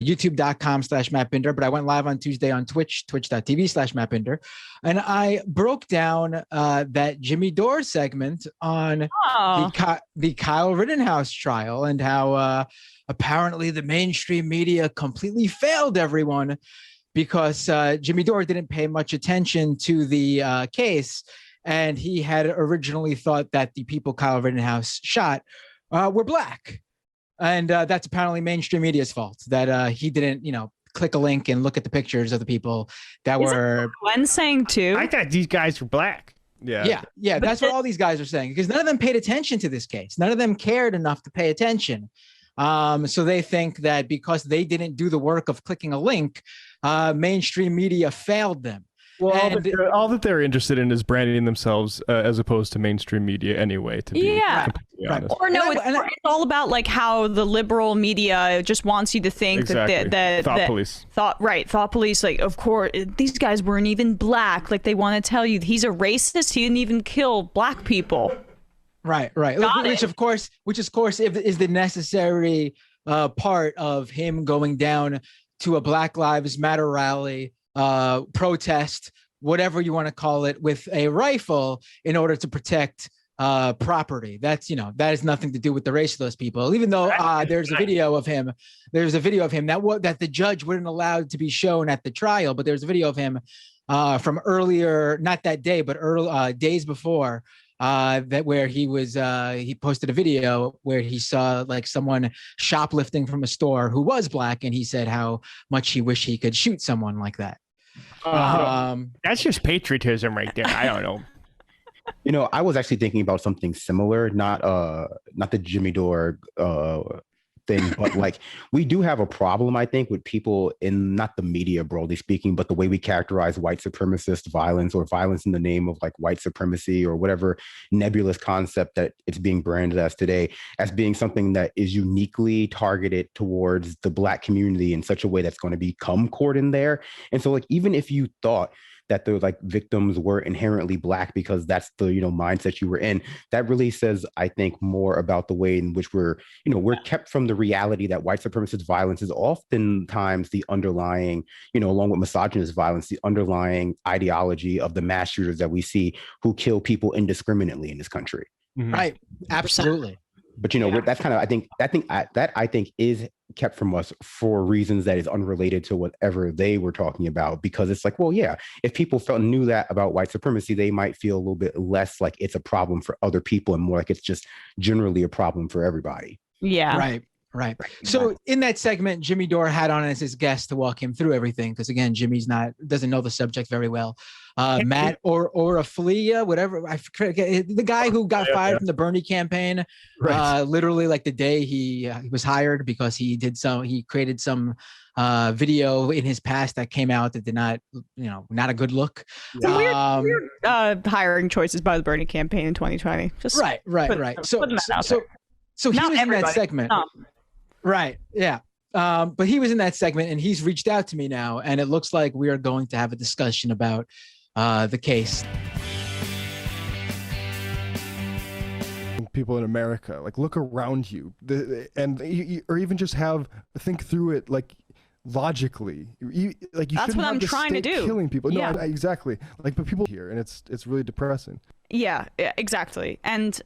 youtube.com/mattbinder, but I went live on Tuesday on Twitch, twitch.tv/mattbinder. And I broke down that Jimmy Dore segment on the Kyle Rittenhouse trial and how apparently the mainstream media completely failed everyone because Jimmy Dore didn't pay much attention to the case. And he had originally thought that the people Kyle Rittenhouse shot were Black. And that's apparently mainstream media's fault that he didn't, click a link and look at the pictures of the people that were. Glenn saying too. I thought these guys were Black. Yeah. That's what all these guys are saying, because none of them paid attention to this case. None of them cared enough to pay attention. So they think that because they didn't do the work of clicking a link, mainstream media failed them. Well, all that they're interested in is branding themselves as opposed to mainstream media anyway, to be completely honest. Or no, it's all about like how the liberal media just wants you to think that thought police. Thought police, like, of course, these guys weren't even Black. Like, they want to tell you he's a racist. He didn't even kill Black people. Right. Which of course is the necessary part of him going down to a Black Lives Matter rally, protest, whatever you want to call it, with a rifle in order to protect property. That has nothing to do with the race of those people. Even though there's a video of him that the judge wouldn't allow to be shown at the trial, but there's a video of him from earlier, not that day, but early days before. Where he posted a video where he saw like someone shoplifting from a store who was Black, and he said how much he wished he could shoot someone like that. That's just patriotism right there. I don't know. I was actually thinking about something similar, not the Jimmy Dore thing, but like we do have a problem, I think, with people in not the media broadly speaking, but the way we characterize white supremacist violence or violence in the name of like white supremacy or whatever nebulous concept that it's being branded as today, as being something that is uniquely targeted towards the Black community in such a way that's going to become caught in there. And so like even if you thought that the like victims were inherently Black because that's the mindset you were in, that really says, I think, more about the way in which we're kept from the reality that white supremacist violence is oftentimes the underlying, along with misogynist violence, the underlying ideology of the mass shooters that we see who kill people indiscriminately in this country. Mm-hmm. Right. Absolutely. But that's kind of I think is kept from us for reasons that is unrelated to whatever they were talking about, because it's like, well, yeah, if people knew that about white supremacy, they might feel a little bit less like it's a problem for other people and more like it's just generally a problem for everybody. Yeah. Right. So in that segment, Jimmy Dore had on as his guest to walk him through everything, because again, Jimmy's doesn't know the subject very well. Matt or Aflia, whatever, I forget, the guy who got fired from the Bernie campaign, literally like the day he was hired, because he created some video in his past that came out that did not, not a good look. Weird hiring choices by the Bernie campaign in 2020. Just right. So he was in that segment. Right. Yeah. But he was in that segment, and he's reached out to me now, and it looks like we are going to have a discussion about the case. People in America, like, look around you, or even just think through it, like, logically. That's what I'm trying to do. Killing people. No, exactly. Like, but people here, and it's really depressing. Yeah, exactly. And